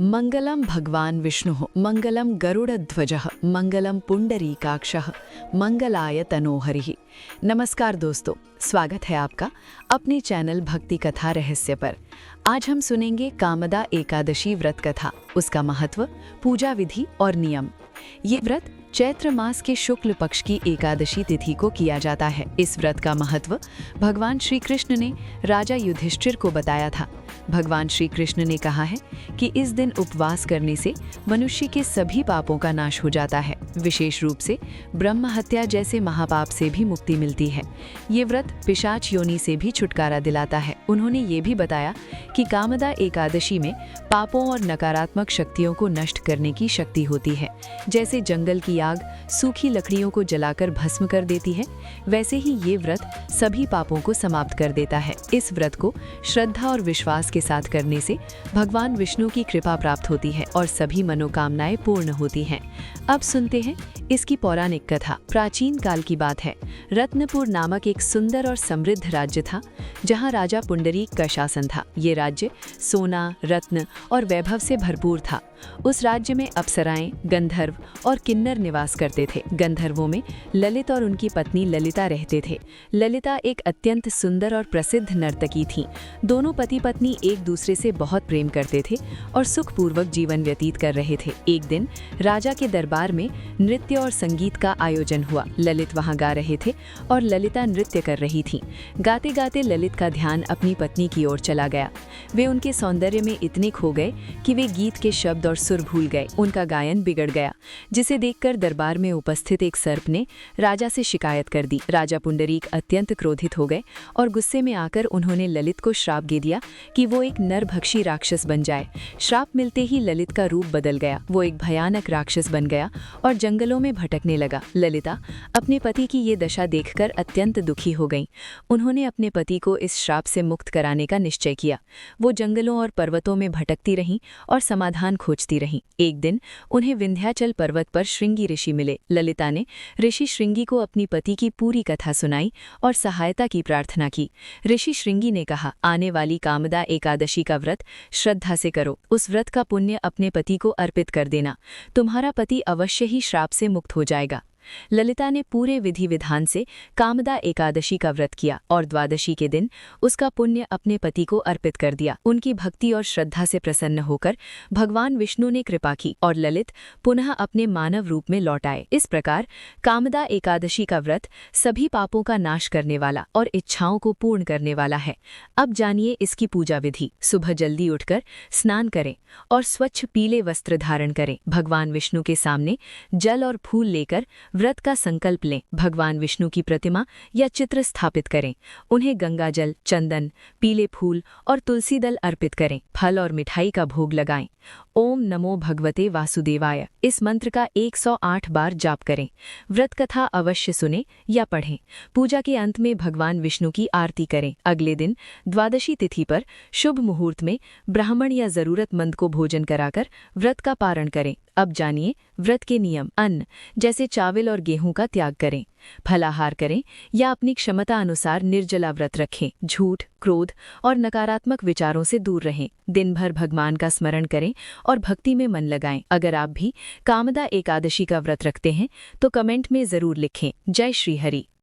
मंगलम भगवान विष्णुः मंगलम गरुड़ध्वजः मंगलम पुंडरीकाक्षः मंगलाय तनोहरिः। नमस्कार दोस्तों, स्वागत है आपका अपने चैनल भक्ति कथा रहस्य पर। आज हम सुनेंगे कामदा एकादशी व्रत कथा, उसका महत्व, पूजा विधि और नियम। ये व्रत चैत्र मास के शुक्ल पक्ष की एकादशी तिथि को किया जाता है। इस व्रत का महत्व भगवान श्री कृष्ण ने राजा युधिष्ठिर को बताया था। भगवान श्री कृष्ण ने कहा है कि इस दिन उपवास करने से मनुष्य के सभी पापों का नाश हो जाता है, विशेष रूप से ब्रह्म हत्या जैसे महापाप से भी मुक्ति मिलती है। ये व्रत पिशाच योनि से भी छुटकारा दिलाता है। उन्होंने ये भी बताया कि कामदा एकादशी में पापों और नकारात्मक शक्तियों को नष्ट करने की शक्ति होती है। जैसे जंगल की आग सूखी लकड़ियों को जलाकर भस्म कर देती है, वैसे ही ये व्रत सभी पापों को समाप्त कर देता है। इस व्रत को श्रद्धा और विश्वास के साथ करने से भगवान विष्णु की कृपा प्राप्त होती है और सभी मनोकामनाएं पूर्ण होती हैं। अब सुनते हैं इसकी पौराणिक कथा। प्राचीन काल की बात है। रत्नपुर नामक एक सुंदर और समृद्ध राज्य था, जहां राजा पुंडरीक का शासन था। ये राज्य सोना, रत्न और वैभव से भरपूर था। उस राज्य में अप्सराएं, गंधर्व और किन्नर निवास करते थे। गंधर्वों में ललित और उनकी पत्नी ललिता रहते थे। ललिता एक अत्यंत सुंदर और प्रसिद्ध नर्तकी थीं। दोनों पति पत्नी एक दूसरे से बहुत प्रेम करते थे और सुखपूर्वक जीवन व्यतीत कर रहे थे। एक दिन राजा के दरबार में नृत्य और संगीत का आयोजन हुआ। ललित वहां गा रहे थे और ललिता नृत्य कर रही थीं। गाते गाते ललित का ध्यान अपनी पत्नी की ओर चला गया। वे उनके सौंदर्य में इतने खो गए कि वे गीत के शब्द और सुर भूल गए। उनका गायन बिगड़ गया, जिसे देखकर दरबार में उपस्थित एक सर्प ने राजा से शिकायत कर दी। राजा पुंडरीक अत्यंत क्रोधित हो गए और गुस्से में आकर उन्होंने ललित को श्राप दे दिया कि वो एक नरभक्षी राक्षस बन जाए। श्राप मिलते ही ललित का रूप बदल गया। वो एक भयानक राक्षस बन गया और जंगलों में भटकने लगा। ललिता अपने पति की ये दशा देखकर अत्यंत दुखी हो गईं। उन्होंने अपने पति को इस श्राप से मुक्त कराने का निश्चय किया। वो जंगलों और पर्वतों में भटकती रहीं और समाधान खोजती रहीं। एक दिन उन्हें विंध्याचल पर्वत पर श्रृंगी ऋषि मिले। ललिता ने ऋषि श्रृंगी को अपनी पति की पूरी कथा सुनाई और सहायता की प्रार्थना की। ऋषि श्रृंगी ने कहा, आने वाली कामदा एकादशी का व्रत श्रद्धा से करो। उस व्रत का पुण्य अपने पति को अर्पित कर देना। तुम्हारा पति अवश्य ही श्राप से मुक्त हो जाएगा। ललिता ने पूरे विधि विधान से कामदा एकादशी का व्रत किया और द्वादशी के दिन उसका पुण्य अपने पति को अर्पित कर दिया। उनकी भक्ति और श्रद्धा से प्रसन्न होकर भगवान विष्णु ने कृपा की और ललित पुनः अपने मानव रूप में लौट आए। इस प्रकार कामदा एकादशी का व्रत सभी पापों का नाश करने वाला और इच्छाओं को पूर्ण करने वाला है। अब जानिए इसकी पूजा विधि। सुबह जल्दी उठकर स्नान करें और स्वच्छ पीले वस्त्र धारण करें। भगवान विष्णु के सामने जल और फूल लेकर व्रत का संकल्प लें। भगवान विष्णु की प्रतिमा या चित्र स्थापित करें। उन्हें गंगाजल, चंदन, पीले फूल और तुलसी दल अर्पित करें। फल और मिठाई का भोग लगाएं। ओम नमो भगवते वासुदेवाय इस मंत्र का 108 बार जाप करें। व्रत कथा अवश्य सुनें या पढ़ें। पूजा के अंत में भगवान विष्णु की आरती करें। अगले दिन द्वादशी तिथि पर शुभ मुहूर्त में ब्राह्मण या जरूरतमंद को भोजन कराकर व्रत का पारण करें। अब जानिए व्रत के नियम। अन्न जैसे चावल और गेहूं का त्याग करें। फलाहार करें या अपनी क्षमता अनुसार निर्जला व्रत रखें। झूठ, क्रोध और नकारात्मक विचारों से दूर रहें। दिन भर भगवान का स्मरण करें और भक्ति में मन लगाएं। अगर आप भी कामदा एकादशी का व्रत रखते हैं तो कमेंट में जरूर लिखें। जय श्री हरि।